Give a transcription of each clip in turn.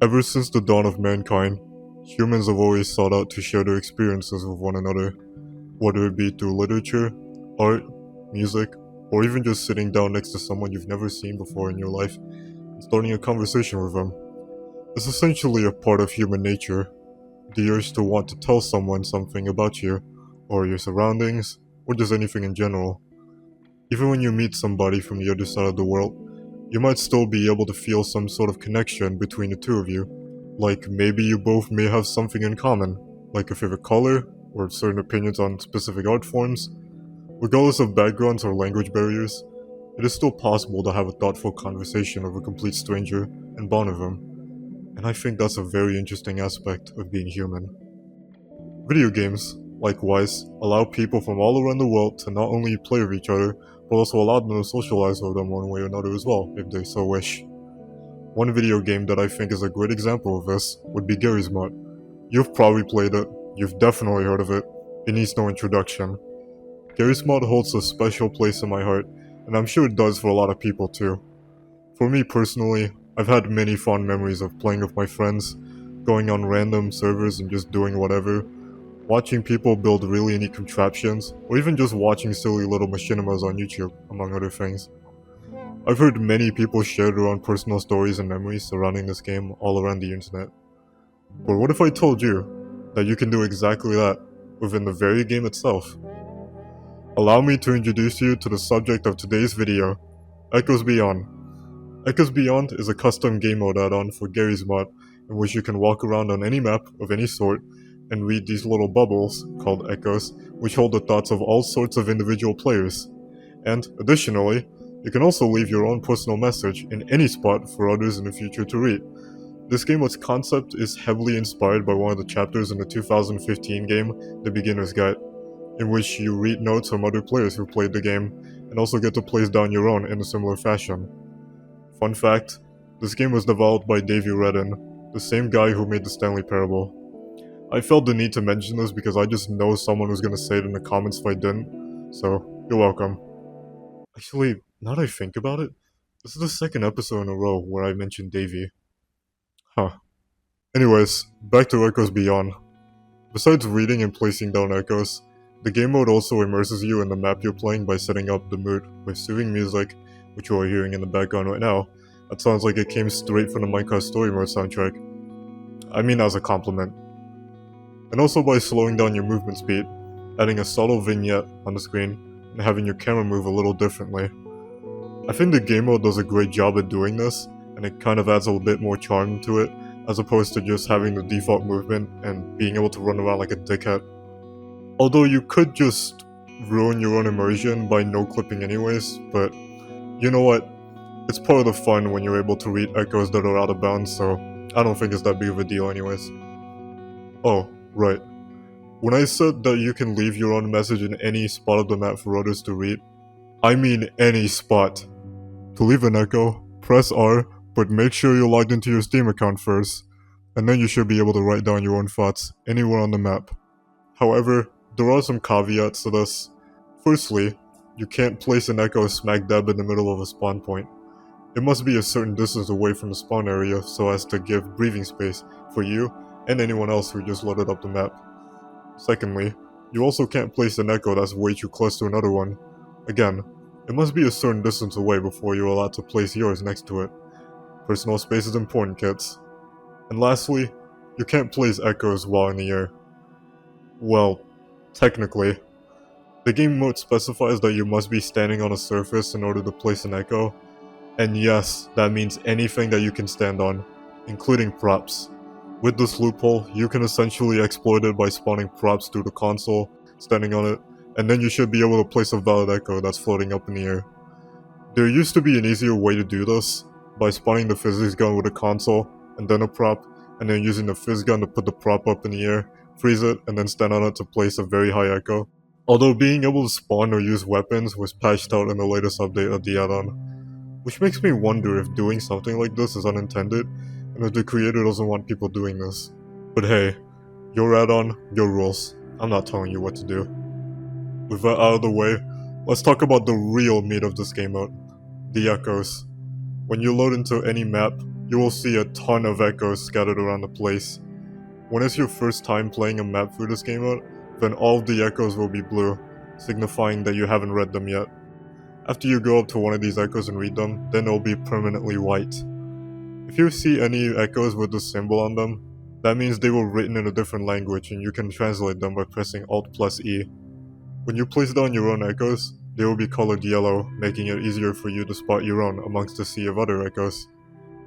Ever since the dawn of mankind, humans have always sought out to share their experiences with one another, whether it be through literature, art, music, or even just sitting down next to someone you've never seen before in your life and starting a conversation with them. It's essentially a part of human nature, the urge to want to tell someone something about you, or your surroundings, or just anything in general. Even when you meet somebody from the other side of the world, you might still be able to feel some sort of connection between the two of you. Like maybe you both may have something in common, like a favorite color, or certain opinions on specific art forms. Regardless of backgrounds or language barriers, it is still possible to have a thoughtful conversation with a complete stranger and bond with them. And I think that's a very interesting aspect of being human. Video games, likewise, allow people from all around the world to not only play with each other, but also allow them to socialize with them one way or another as well, if they so wish. One video game that I think is a great example of this would be Garry's Mod. You've probably played it, you've definitely heard of it, it needs no introduction. Garry's Mod holds a special place in my heart, and I'm sure it does for a lot of people too. For me personally, I've had many fond memories of playing with my friends, going on random servers and just doing whatever, watching people build really neat contraptions, or even just watching silly little machinimas on YouTube, among other things. I've heard many people share their own personal stories and memories surrounding this game all around the internet. But what if I told you that you can do exactly that within the very game itself? Allow me to introduce you to the subject of today's video, Echoes Beyond. Echoes Beyond is a custom game mode add-on for Garry's Mod, in which you can walk around on any map of any sort and read these little bubbles, called echoes, which hold the thoughts of all sorts of individual players. And, additionally, you can also leave your own personal message in any spot for others in the future to read. This game's concept is heavily inspired by one of the chapters in the 2015 game, The Beginner's Guide, in which you read notes from other players who played the game, and also get to place down your own in a similar fashion. Fun fact, this game was developed by Davey Redden, the same guy who made the Stanley Parable. I felt the need to mention this because I just know someone was gonna say it in the comments if I didn't, so you're welcome. Actually, now that I think about it, this is the second episode in a row where I mentioned Davey. Huh. Anyways, back to Echoes Beyond. Besides reading and placing down echoes, the game mode also immerses you in the map you're playing by setting up the mood with soothing music, which you are hearing in the background right now. That sounds like it came straight from the Minecraft Story Mode soundtrack. I mean as a compliment. And also by slowing down your movement speed, adding a subtle vignette on the screen, and having your camera move a little differently. I think the game mode does a great job at doing this, and it kind of adds a bit more charm to it, as opposed to just having the default movement and being able to run around like a dickhead. Although you could just ruin your own immersion by no-clipping anyways, but you know what? It's part of the fun when you're able to read echoes that are out of bounds, so I don't think it's that big of a deal anyways. Oh, right. When I said that you can leave your own message in any spot of the map for others to read, I mean any spot. To leave an echo, press R, but make sure you're logged into your Steam account first, and then you should be able to write down your own thoughts anywhere on the map. However, there are some caveats to this. Firstly, you can't place an echo smack dab in the middle of a spawn point. It must be a certain distance away from the spawn area so as to give breathing space for you and anyone else who just loaded up the map. Secondly, you also can't place an echo that's way too close to another one. Again, it must be a certain distance away before you're allowed to place yours next to it. Personal space is important, kids. And lastly, you can't place echoes while in the air. Well, technically. The game mode specifies that you must be standing on a surface in order to place an echo, and yes, that means anything that you can stand on, including props. With this loophole, you can essentially exploit it by spawning props through the console, standing on it, and then you should be able to place a valid echo that's floating up in the air. There used to be an easier way to do this, by spawning the physics gun with a console, and then a prop, and then using the phys gun to put the prop up in the air, freeze it, and then stand on it to place a very high echo. Although being able to spawn or use weapons was patched out in the latest update of the add-on. Which makes me wonder if doing something like this is unintended, and if the creator doesn't want people doing this. But hey, your add-on, your rules. I'm not telling you what to do. With that out of the way, let's talk about the real meat of this game mode. The echoes. When you load into any map, you will see a ton of echoes scattered around the place. When it's your first time playing a map through this game mode, then all of the echoes will be blue, signifying that you haven't read them yet. After you go up to one of these echoes and read them, then they'll be permanently white. If you see any echoes with the symbol on them, that means they were written in a different language and you can translate them by pressing Alt+E. When you place down your own echoes, they will be colored yellow, making it easier for you to spot your own amongst a sea of other echoes.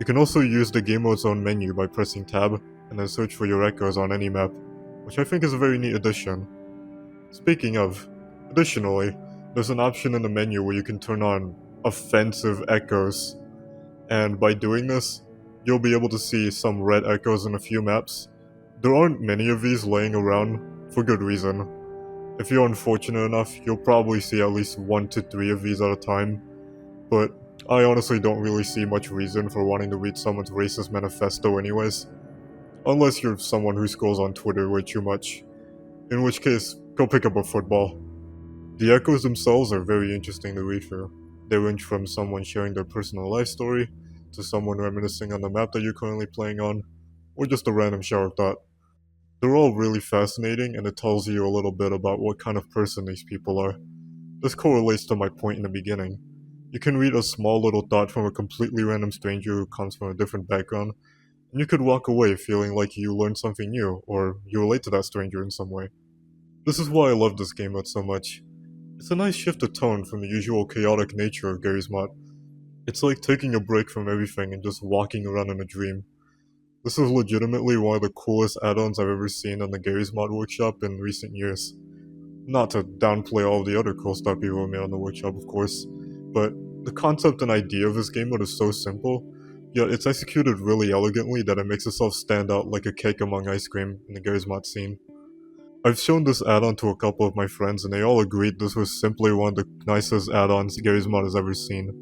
You can also use the game mode's own menu by pressing tab and then search for your echoes on any map, which I think is a very neat addition. Speaking of, additionally, there's an option in the menu where you can turn on offensive echoes, and by doing this, you'll be able to see some red echoes in a few maps. There aren't many of these laying around, for good reason. If you're unfortunate enough, you'll probably see at least 1 to 3 of these at a time, but I honestly don't really see much reason for wanting to read someone's racist manifesto anyways. Unless you're someone who scrolls on Twitter way too much, in which case, go pick up a football. The echoes themselves are very interesting to read through. They range from someone sharing their personal life story, to someone reminiscing on the map that you're currently playing on, or just a random shower thought. They're all really fascinating, and it tells you a little bit about what kind of person these people are. This correlates to my point in the beginning. You can read a small little thought from a completely random stranger who comes from a different background, and you could walk away feeling like you learned something new, or you relate to that stranger in some way. This is why I love this game mode so much. It's a nice shift of tone from the usual chaotic nature of Garry's mod. It's like taking a break from everything and just walking around in a dream. This is legitimately one of the coolest add-ons I've ever seen on the Garry's Mod workshop in recent years. Not to downplay all of the other cool stuff people have made on the workshop, of course, but the concept and idea of this game mode is so simple, yet it's executed really elegantly that it makes itself stand out like a cake among ice cream in the Garry's Mod scene. I've shown this add-on to a couple of my friends and they all agreed this was simply one of the nicest add-ons Garry's Mod has ever seen.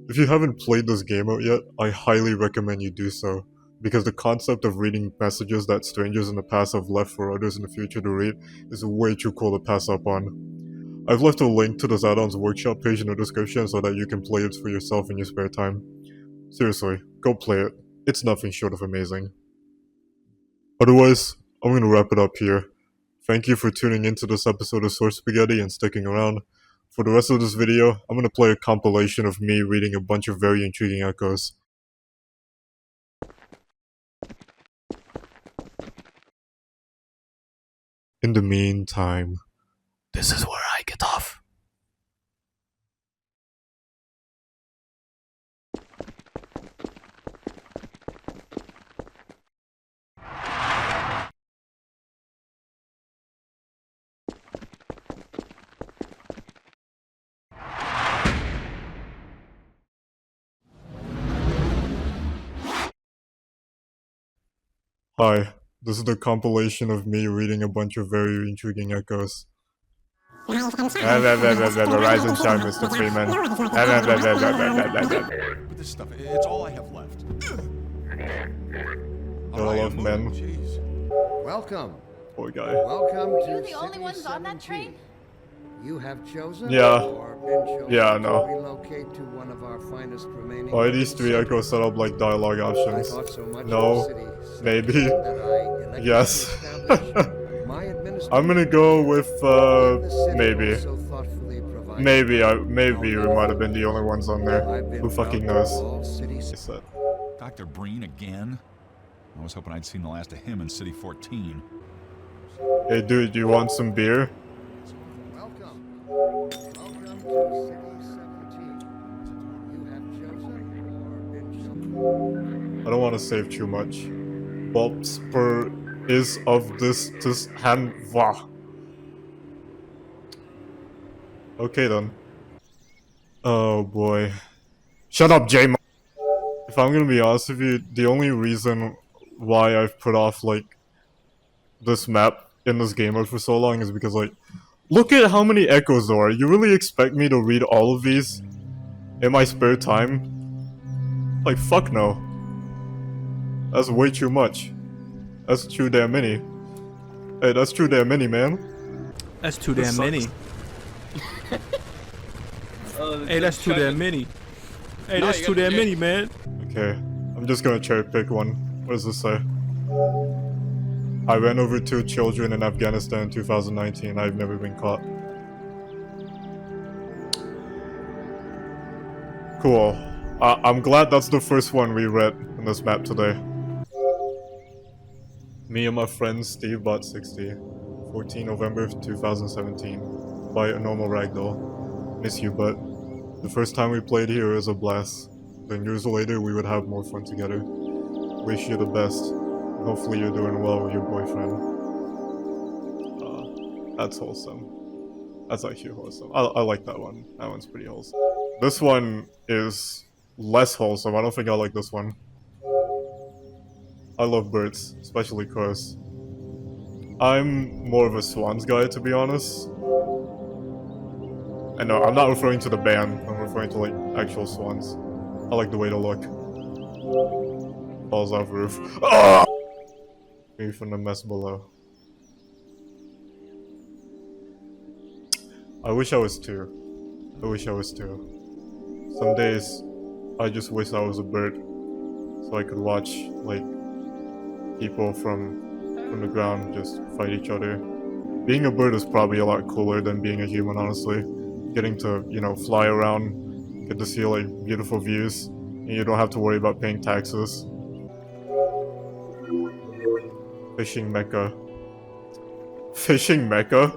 If you haven't played this game out yet, I highly recommend you do so, because the concept of reading messages that strangers in the past have left for others in the future to read is way too cool to pass up on. I've left a link to this add-on's workshop page in the description so that you can play it for yourself in your spare time. Seriously, go play it. It's nothing short of amazing. Otherwise, I'm gonna wrap it up here. Thank you for tuning into this episode of Source Spaghetti and sticking around. For the rest of this video, I'm gonna play a compilation of me reading a bunch of very intriguing echoes. In the meantime, this is where I get off. Hi, this is the compilation of me reading a bunch of very intriguing echoes. Rise and shine, Mr. Freeman. With this stuff, it's all I have left. I love men. Welcome. Poor guy. Welcome Were to you the only City ones on that 17. train? You have chosen Yeah. or been chosen Yeah, I know. to relocate to one of our finest remaining. Why are these 3 echoes set up like dialogue I options? thought so much No. of the city Maybe. that I elected Yes. to establish my administration I'm gonna go with, in the city maybe. also thoughtfully provided. Maybe we might have been the only ones on there. I've been Who fucking proud of knows? all cities. I said. Dr. Breen again? I was hoping I'd seen the last of him in City 14. Hey dude, do you want some beer? Welcome. Welcome to City 17. You have chosen or been chosen. I don't want to save too much. Bob's per is of this hand va. Okay then. Oh boy. Shut up, J-Mo. If I'm gonna be honest with you, the only reason why I've put off like this map in this game mode for so long is because like, look at how many echoes there are. You really expect me to read all of these in my spare time? Like, fuck no. That's way too much. That's too damn many. Hey, that's too damn many, man. That's too damn many. Hey, that's too damn many. Hey, that's too damn many, man. Okay, I'm just gonna cherry pick one. What does this say? I ran over 2 children in Afghanistan in 2019. I've never been caught. Cool. I'm glad that's the first one we read in this map today. Me and my friend Steve bought 60. 14 November 2017. By a normal ragdoll. Miss you, but the first time we played here was a blast. Then years later we would have more fun together. Wish you the best. Hopefully you're doing well with your boyfriend. That's wholesome. That's actually wholesome. I like that one. That one's pretty wholesome. This one is less wholesome. I don't think I like this one. I love birds, especially crows. I'm more of a swans guy, to be honest. And no, I'm not referring to the band. I'm referring to like actual swans. I like the way they look. Falls off roof. Ah! Me from the mess below. I wish I was 2. I wish I was 2. Some days, I just wish I was a bird, so I could watch like people from the ground just fight each other. Being a bird is probably a lot cooler than being a human, honestly. Getting to, you know, fly around, get to see like beautiful views, and you don't have to worry about paying taxes. Fishing Mecca. Fishing Mecca?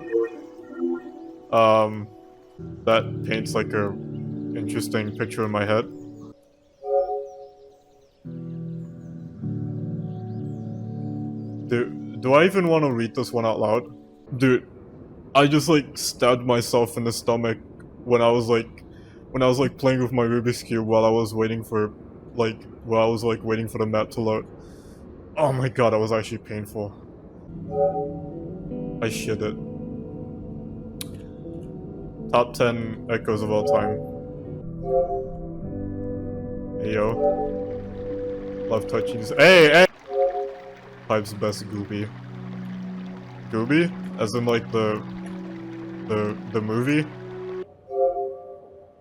That paints like a interesting picture in my head. Do I even want to read this one out loud? Dude, I just like stabbed myself in the stomach when I was like playing with my Rubik's Cube while I was waiting for the map to load. Oh my god, that was actually painful. I shit it. Top 10 echoes of all time. Hey yo. Love touching this. Hey! Pipe's best Gooby. Gooby? As in like the movie?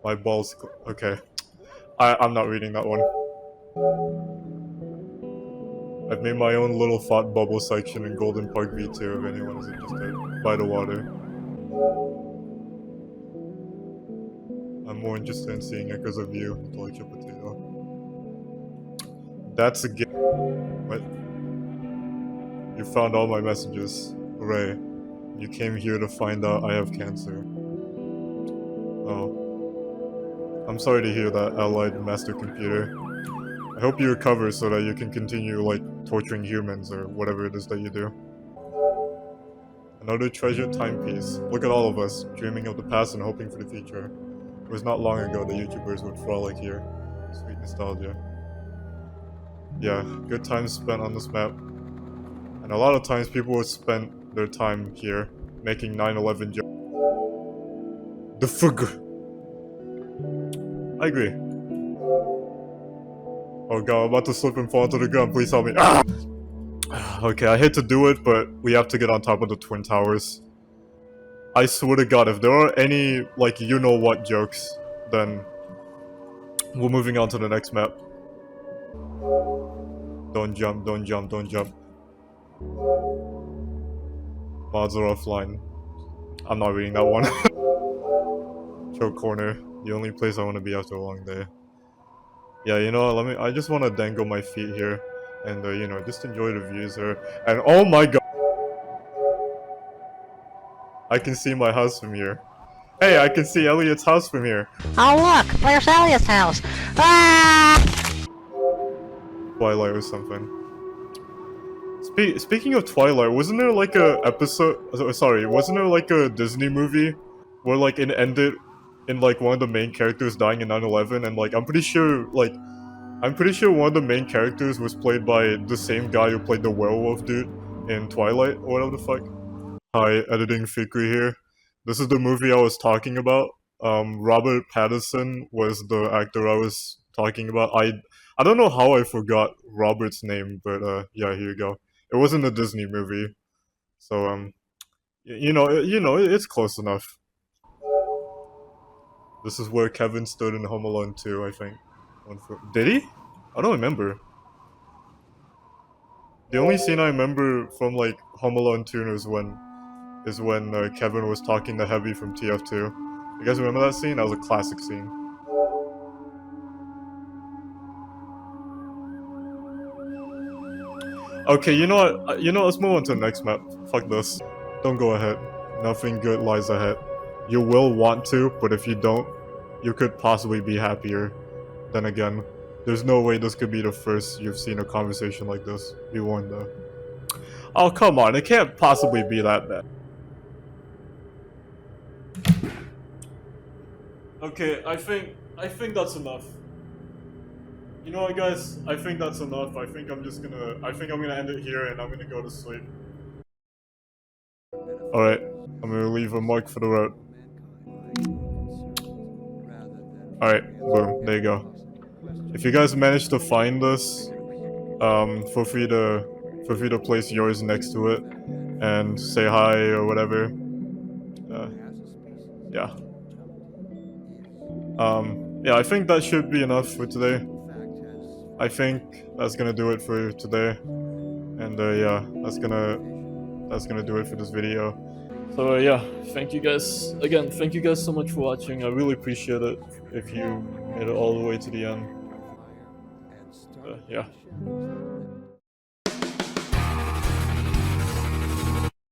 My balls. Okay. I'm not reading that one. I've made my own little thought bubble section in Golden Park V2 if anyone is interested. By the water. I'm more interested in seeing echoes of you, like your potato. That's a game. What? You found all my messages. Hooray. You came here to find out I have cancer. Oh. I'm sorry to hear that, Allied Master Computer. I hope you recover so that you can continue, like, torturing humans or whatever it is that you do. Another treasured timepiece. Look at all of us, dreaming of the past and hoping for the future. It was not long ago that YouTubers would frolic here. Sweet nostalgia. Yeah, good times spent on this map. And a lot of times people would spend their time here, making 9/11 jokes. The fug. I agree. Oh god, I'm about to slip and fall to the ground, please help me. Ah! Okay, I hate to do it, but we have to get on top of the Twin Towers. I swear to god, if there are any, like, you-know-what jokes, then we're moving on to the next map. Don't jump, don't jump, don't jump. Mods are offline. I'm not reading that one. Choke corner. The only place I want to be after a long day. Yeah, you know, I just want to dangle my feet here. And, you know, just enjoy the views here. And oh my god! I can see my house from here. Hey, I can see Elliot's house from here. Oh look, where's Elliot's house? Ah! Twilight or something. Speaking of Twilight, wasn't there like a episode? Sorry, wasn't there like a Disney movie where like it ended in like one of the main characters dying in 9/11, and like I'm pretty sure one of the main characters was played by the same guy who played the werewolf dude in Twilight or whatever the fuck. Hi, editing Fikri here. This is the movie I was talking about. Robert Pattinson was the actor I was talking about. I don't know how I forgot Robert's name, but yeah, here you go. It wasn't a Disney movie, so you know, it's close enough. This is where Kevin stood in Home Alone 2, I think. Did he? I don't remember. The only scene I remember from like Home Alone 2 is when Kevin was talking to Heavy from TF2. You guys remember that scene? That was a classic scene. Okay, you know what? Let's move on to the next map. Fuck this. Don't go ahead. Nothing good lies ahead. You will want to, but if you don't, you could possibly be happier. Then again, there's no way this could be the first you've seen a conversation like this. Be warned though. Oh, come on. It can't possibly be that bad. Okay, I think that's enough. You know what, guys? I think that's enough. I think I'm gonna end it here and I'm gonna go to sleep. Alright, I'm gonna leave a mark for the road. Alright, boom, there you go. If you guys manage to find this, feel free to place yours next to it and say hi or whatever. Yeah. Yeah, I think that should be enough for today. I think that's gonna do it for today, and yeah, that's gonna do it for this video. So yeah, thank you guys again. Thank you guys so much for watching. I really appreciate it if you made it all the way to the end. Yeah.